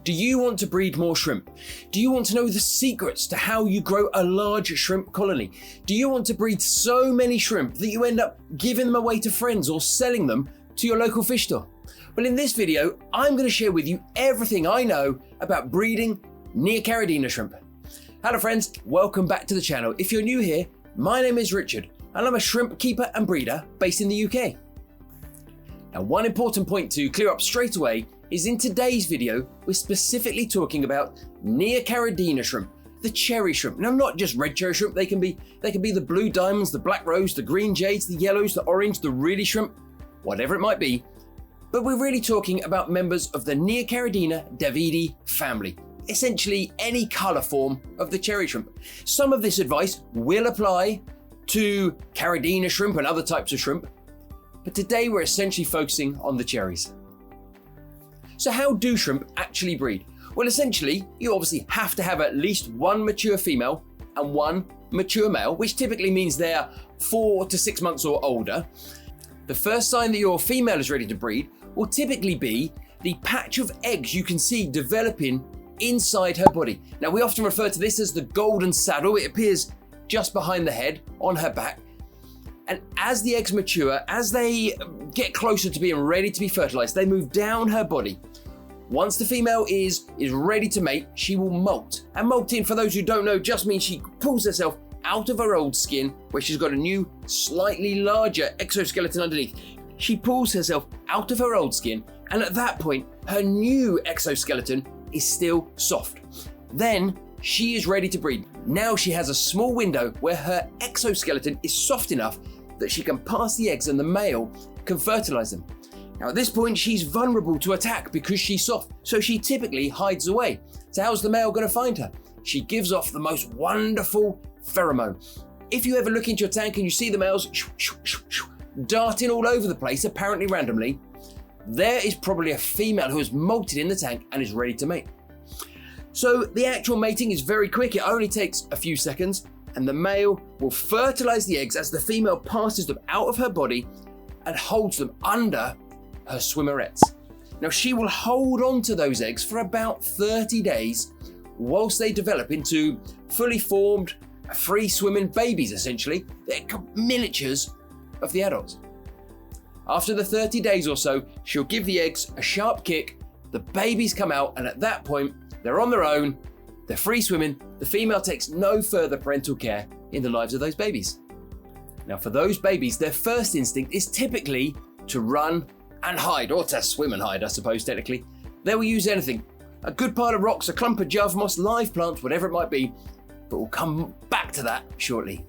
Do you want to breed more shrimp? Do you want to know the secrets to how you grow a large shrimp colony? Do you want to breed so many shrimp that you end up giving them away to friends or selling them to your local fish store? Well, in this video, I'm going to share with you everything I know about breeding Neocaridina shrimp. Hello friends, welcome back to the channel. If you're new here, my name is Richard and I'm a shrimp keeper and breeder based in the UK. Now, one important point to clear up straight away is in today's video, we're specifically talking about Neocaridina shrimp, the cherry shrimp. Now, not just red cherry shrimp, they can be the blue diamonds, the black rose, the green jades, the yellows, the orange, the really shrimp, whatever it might be. But we're really talking about members of the Neocaridina Davidi family, essentially any color form of the cherry shrimp. Some of this advice will apply to Caridina shrimp and other types of shrimp, but today we're essentially focusing on the cherries. So how do shrimp actually breed? Well, essentially, you obviously have to have at least one mature female and one mature male, which typically means they're 4 to 6 months or older. The first sign that your female is ready to breed will typically be the patch of eggs you can see developing inside her body. Now, we often refer to this as the golden saddle. It appears just behind the head on her back. And as the eggs mature, as they get closer to being ready to be fertilized, they move down her body. Once the female is ready to mate, she will molt. And molting, for those who don't know, just means she pulls herself out of her old skin where she's got a new, slightly larger exoskeleton underneath. She pulls herself out of her old skin, and at that point, her new exoskeleton is still soft. Then she is ready to breed. Now she has a small window where her exoskeleton is soft enough that she can pass the eggs and the male can fertilize them. Now at this point, she's vulnerable to attack because she's soft, so she typically hides away. So how's the male going to find her? She gives off the most wonderful pheromone. If you ever look into your tank and you see the males darting all over the place, apparently randomly, there is probably a female who has molted in the tank and is ready to mate. So the actual mating is very quick. It only takes a few seconds, and the male will fertilize the eggs as the female passes them out of her body and holds them under her swimmerettes. Now, she will hold on to those eggs for about 30 days whilst they develop into fully formed, free swimming babies, essentially. They're miniatures of the adults. After the 30 days or so, she'll give the eggs a sharp kick, the babies come out, and at that point, they're on their own, they're free swimming, the female takes no further parental care in the lives of those babies. Now, for those babies, their first instinct is typically to run and hide, or to swim and hide, I suppose, technically. They will use anything, a good pile of rocks, a clump of java moss, live plants, whatever it might be, but we'll come back to that shortly.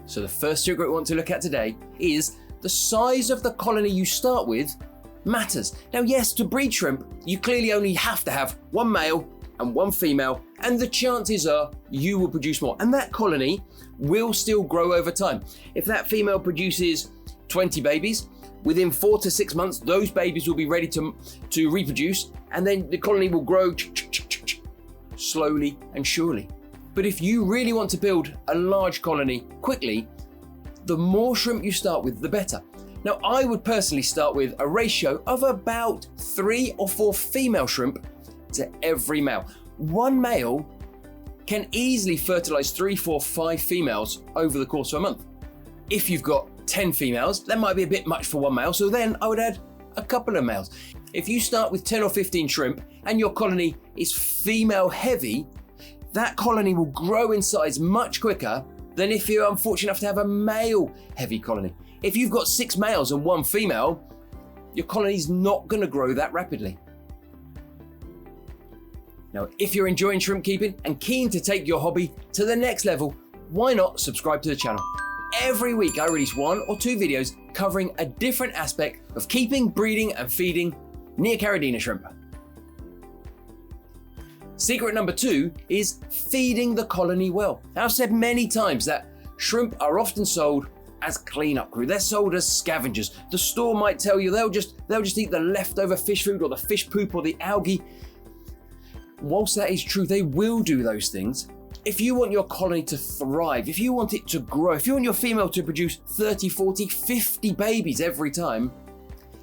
So the first secret we want to look at today is the size of the colony you start with matters. Now, yes, to breed shrimp, you clearly only have to have one male and one female, and the chances are you will produce more. And that colony will still grow over time. If that female produces 20 babies, within 4 to 6 months, those babies will be ready to reproduce, and then the colony will grow slowly and surely. But if you really want to build a large colony quickly, the more shrimp you start with, the better. Now, I would personally start with a ratio of about 3 or 4 female shrimp to every male. One male can easily fertilize 3, 4, 5 females over the course of a month. If you've got 10 females, that might be a bit much for one male, so then I would add a couple of males. If you start with 10 or 15 shrimp and your colony is female heavy, that colony will grow in size much quicker than if you're unfortunate enough to have a male heavy colony. If you've got 6 males and 1 female, your colony's not going to grow that rapidly. Now, if you're enjoying shrimp keeping and keen to take your hobby to the next level, why not subscribe to the channel? Every week I release 1 or 2 videos covering a different aspect of keeping, breeding and feeding Neocaridina shrimp. Secret number 2 is feeding the colony well. Now, I've said many times that shrimp are often sold as cleanup crew. They're sold as scavengers. The store might tell you they'll just eat the leftover fish food or the fish poop or the algae. Whilst that is true, they will do those things. If you want your colony to thrive, if you want it to grow, if you want your female to produce 30, 40, 50 babies every time,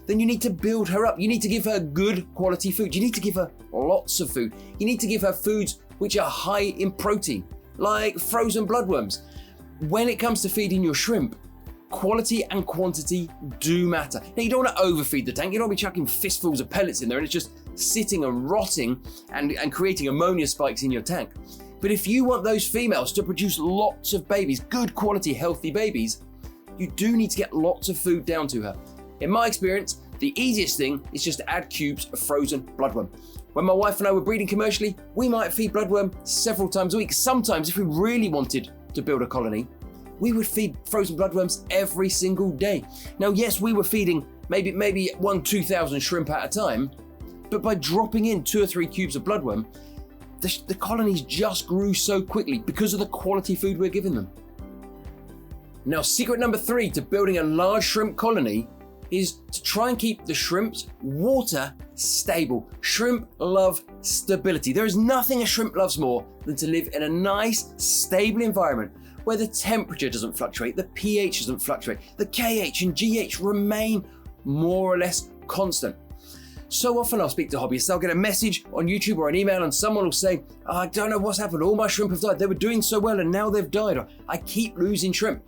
then you need to build her up. You need to give her good quality food. You need to give her lots of food. You need to give her foods which are high in protein, like frozen bloodworms. When it comes to feeding your shrimp, quality and quantity do matter. Now, you don't want to overfeed the tank. You don't want to be chucking fistfuls of pellets in there and it's just sitting and rotting and creating ammonia spikes in your tank. But if you want those females to produce lots of babies, good quality, healthy babies, you do need to get lots of food down to her. In my experience, the easiest thing is just to add cubes of frozen bloodworm. When my wife and I were breeding commercially, we might feed bloodworm several times a week. Sometimes, if we really wanted to build a colony, we would feed frozen bloodworms every single day. Now, yes, we were feeding maybe 1,000-2,000 shrimp at a time, but by dropping in 2 or 3 cubes of bloodworm, the colonies just grew so quickly because of the quality food we're giving them. Now, secret number 3 to building a large shrimp colony is to try and keep the shrimp's water stable. Shrimp love stability. There is nothing a shrimp loves more than to live in a nice, stable environment where the temperature doesn't fluctuate, the pH doesn't fluctuate, the KH and GH remain more or less constant. So often I'll speak to hobbyists, I'll get a message on YouTube or an email and someone will say, oh, I don't know what's happened, all my shrimp have died, they were doing so well and now they've died, or I keep losing shrimp.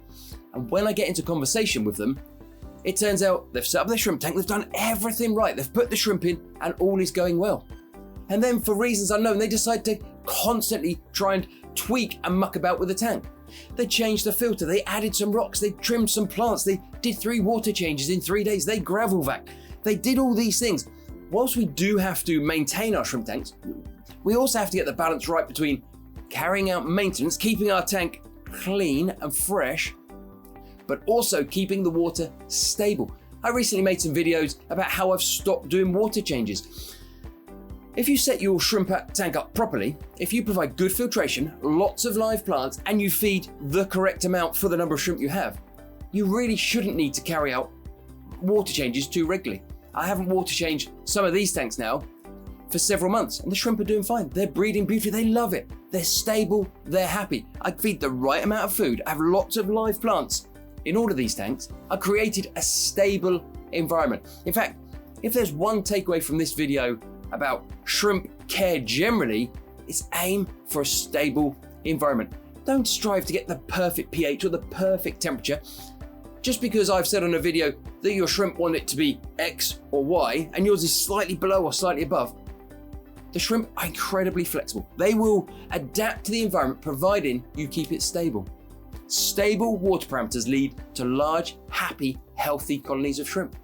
And when I get into conversation with them, it turns out they've set up their shrimp tank, they've done everything right, they've put the shrimp in and all is going well. And then for reasons unknown, they decide to constantly try and tweak and muck about with the tank. They changed the filter, they added some rocks, they trimmed some plants, they did 3 water changes in 3 days, they gravel vac, they did all these things. Whilst we do have to maintain our shrimp tanks, we also have to get the balance right between carrying out maintenance, keeping our tank clean and fresh, but also keeping the water stable. I recently made some videos about how I've stopped doing water changes. If you set your shrimp tank up properly, if you provide good filtration, lots of live plants, and you feed the correct amount for the number of shrimp you have, you really shouldn't need to carry out water changes too regularly. I haven't water changed some of these tanks now for several months, and the shrimp are doing fine. They're breeding beautifully, they love it. They're stable, they're happy. I feed the right amount of food, I have lots of live plants in all of these tanks. I created a stable environment. In fact, if there's one takeaway from this video about shrimp care generally, it's aim for a stable environment. Don't strive to get the perfect pH or the perfect temperature. Just because I've said on a video that your shrimp want it to be X or Y and yours is slightly below or slightly above, the shrimp are incredibly flexible. They will adapt to the environment providing you keep it stable. Stable water parameters lead to large, happy, healthy colonies of shrimp.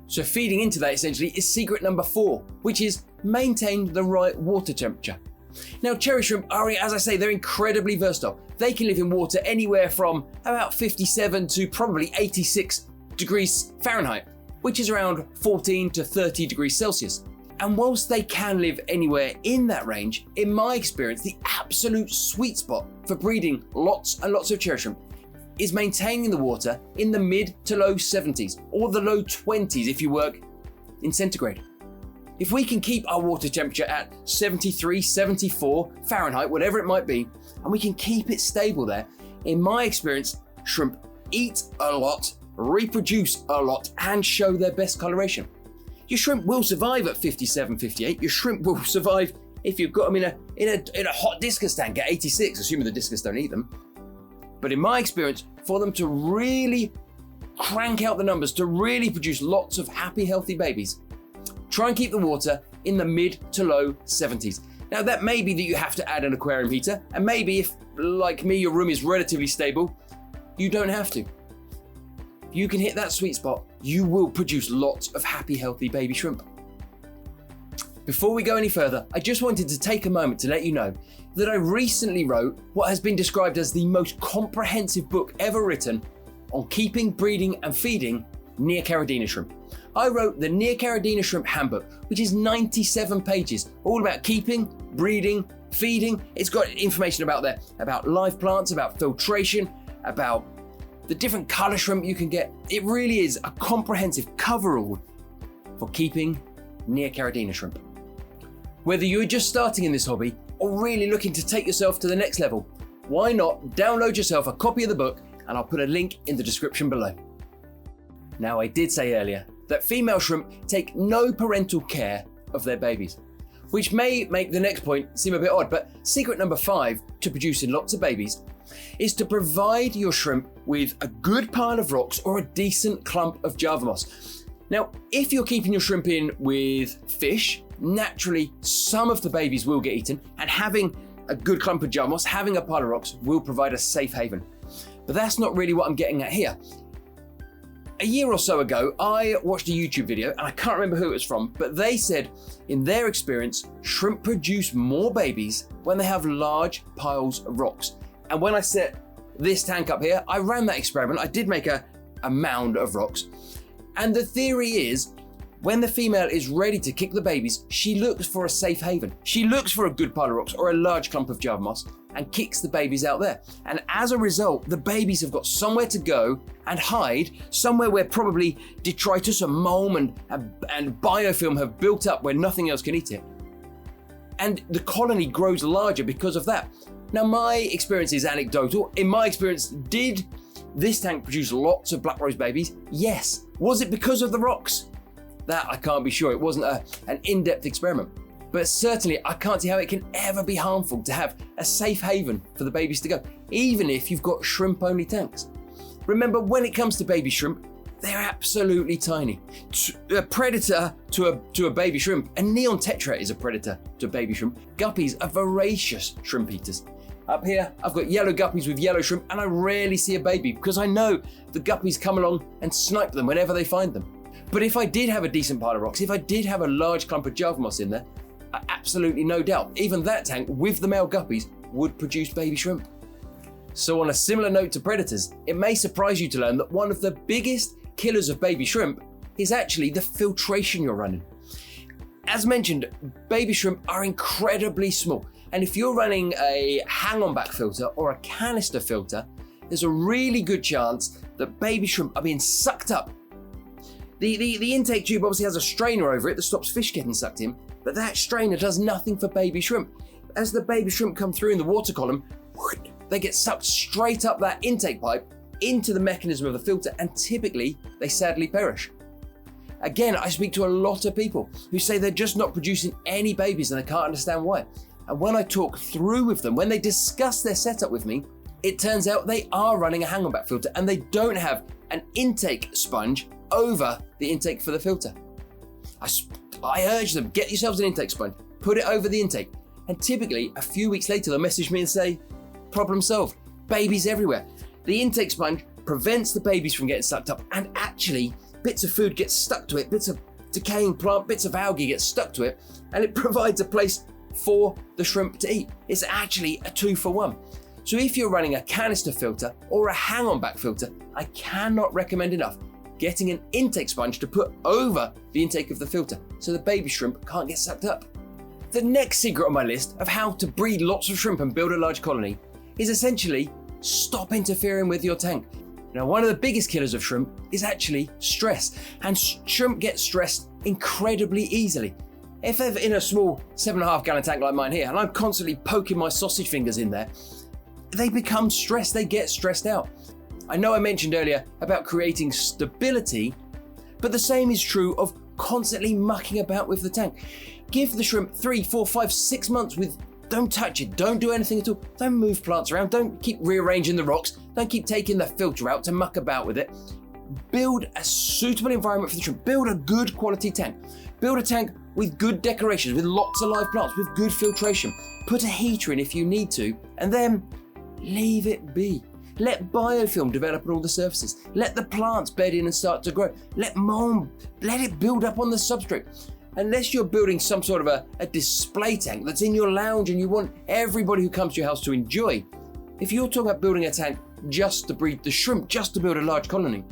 So feeding into that essentially is secret number 4, which is maintain the right water temperature. Now, cherry shrimp are, as I say, they're incredibly versatile. They can live in water anywhere from about 57 to probably 86 degrees Fahrenheit, which is around 14 to 30 degrees Celsius. And whilst they can live anywhere in that range, in my experience, the absolute sweet spot for breeding lots and lots of cherry shrimp is maintaining the water in the mid to low 70s or the low 20s if you work in centigrade. If we can keep our water temperature at 73, 74 Fahrenheit, whatever it might be, and we can keep it stable there, in my experience, shrimp eat a lot, reproduce a lot, and show their best coloration. Your shrimp will survive at 57, 58. Your shrimp will survive if you've got them in a hot discus tank at 86, assuming the discus don't eat them. But in my experience, for them to really crank out the numbers, to really produce lots of happy, healthy babies, try and keep the water in the mid to low 70s. Now, that may be that you have to add an aquarium heater, and maybe if, like me, your room is relatively stable, you don't have to. If you can hit that sweet spot, you will produce lots of happy, healthy baby shrimp. Before we go any further, I just wanted to take a moment to let you know that I recently wrote what has been described as the most comprehensive book ever written on keeping, breeding, and feeding Neocaridina shrimp. I wrote the Neocaridina Shrimp Handbook, which is 97 pages, all about keeping, breeding, feeding. It's got information about live plants, about filtration, about the different color shrimp you can get. It really is a comprehensive coverall for keeping Neocaridina shrimp. Whether you're just starting in this hobby or really looking to take yourself to the next level, why not download yourself a copy of the book, and I'll put a link in the description below. Now, I did say earlier that female shrimp take no parental care of their babies. Which may make the next point seem a bit odd, but secret number 5 to producing lots of babies is to provide your shrimp with a good pile of rocks or a decent clump of Java moss. Now, if you're keeping your shrimp in with fish, naturally some of the babies will get eaten, and having a good clump of Java moss, having a pile of rocks will provide a safe haven. But that's not really what I'm getting at here. A year or so ago, I watched a YouTube video, and I can't remember who it was from, but they said in their experience, shrimp produce more babies when they have large piles of rocks. And when I set this tank up here, I ran that experiment. I did make a mound of rocks. And the theory is, when the female is ready to kick the babies, she looks for a safe haven. She looks for a good pile of rocks or a large clump of Java moss and kicks the babies out there. And as a result, the babies have got somewhere to go and hide, somewhere where probably detritus and mold and biofilm have built up where nothing else can eat it. And the colony grows larger because of that. Now, my experience is anecdotal. In my experience, did this tank produce lots of black rose babies? Yes. Was it because of the rocks? That I can't be sure. It wasn't an in-depth experiment. But certainly I can't see how it can ever be harmful to have a safe haven for the babies to go, even if you've got shrimp-only tanks. Remember, when it comes to baby shrimp, they're absolutely tiny. A predator to a baby shrimp, a neon tetra is a predator to a baby shrimp. Guppies are voracious shrimp eaters. Up here, I've got yellow guppies with yellow shrimp, and I rarely see a baby because I know the guppies come along and snipe them whenever they find them. But if I did have a decent pile of rocks, if I did have a large clump of Java moss in there, absolutely no doubt, even that tank with the male guppies would produce baby shrimp. So on a similar note to predators, it may surprise you to learn that one of the biggest killers of baby shrimp is actually the filtration you're running. As mentioned, baby shrimp are incredibly small, and if you're running a hang-on back filter or a canister filter, there's a really good chance that baby shrimp are being sucked up. The intake tube obviously has a strainer over it that stops fish getting sucked in, but that strainer does nothing for baby shrimp. As the baby shrimp come through in the water column, they get sucked straight up that intake pipe into the mechanism of the filter, and typically they sadly perish. Again, I speak to a lot of people who say they're just not producing any babies and they can't understand why. And when I talk through with them, when they discuss their setup with me, it turns out they are running a hang-on back filter and they don't have an intake sponge over the intake for the filter. I urge them, get yourselves an intake sponge, put it over the intake, and typically a few weeks later they'll message me and say, problem solved, babies everywhere. The intake sponge prevents the babies from getting sucked up, and actually bits of food get stuck to it, bits of decaying plant, bits of algae get stuck to it, and it provides a place for the shrimp to eat. It's actually a 2-for-1. So if you're running a canister filter or a hang-on back filter, I cannot recommend enough getting an intake sponge to put over the intake of the filter so the baby shrimp can't get sucked up. The next secret on my list of how to breed lots of shrimp and build a large colony is essentially stop interfering with your tank. Now, one of the biggest killers of shrimp is actually stress, and shrimp get stressed incredibly easily. If they're in a small 7.5 gallon tank like mine here, and I'm constantly poking my sausage fingers in there, they become stressed, they get stressed out. I know I mentioned earlier about creating stability, but the same is true of constantly mucking about with the tank. Give the shrimp 3, 4, 5, 6 months with, don't touch it, don't do anything at all, don't move plants around, don't keep rearranging the rocks, don't keep taking the filter out to muck about with it. Build a suitable environment for the shrimp, build a good quality tank. Build a tank with good decorations, with lots of live plants, with good filtration. Put a heater in if you need to, and then leave it be. Let biofilm develop on all the surfaces. Let the plants bed in and start to grow. Let it build up on the substrate. Unless you're building some sort of a display tank that's in your lounge and you want everybody who comes to your house to enjoy, if you're talking about building a tank just to breed the shrimp, just to build a large colony,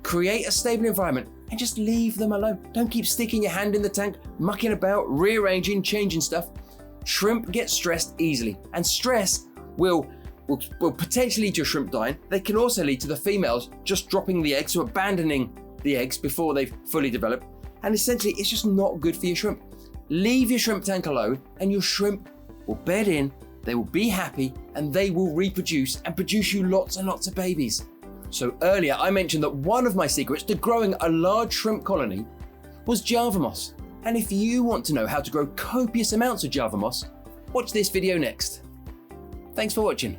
create a stable environment and just leave them alone. Don't keep sticking your hand in the tank, mucking about, rearranging, changing stuff. Shrimp get stressed easily, and stress will potentially lead to your shrimp dying. They can also lead to the females just dropping the eggs, so abandoning the eggs before they've fully developed. And essentially, it's just not good for your shrimp. Leave your shrimp tank alone and your shrimp will bed in, they will be happy, and they will reproduce and produce you lots and lots of babies. So earlier I mentioned that one of my secrets to growing a large shrimp colony was Java moss. And if you want to know how to grow copious amounts of Java moss, watch this video next. Thanks for watching.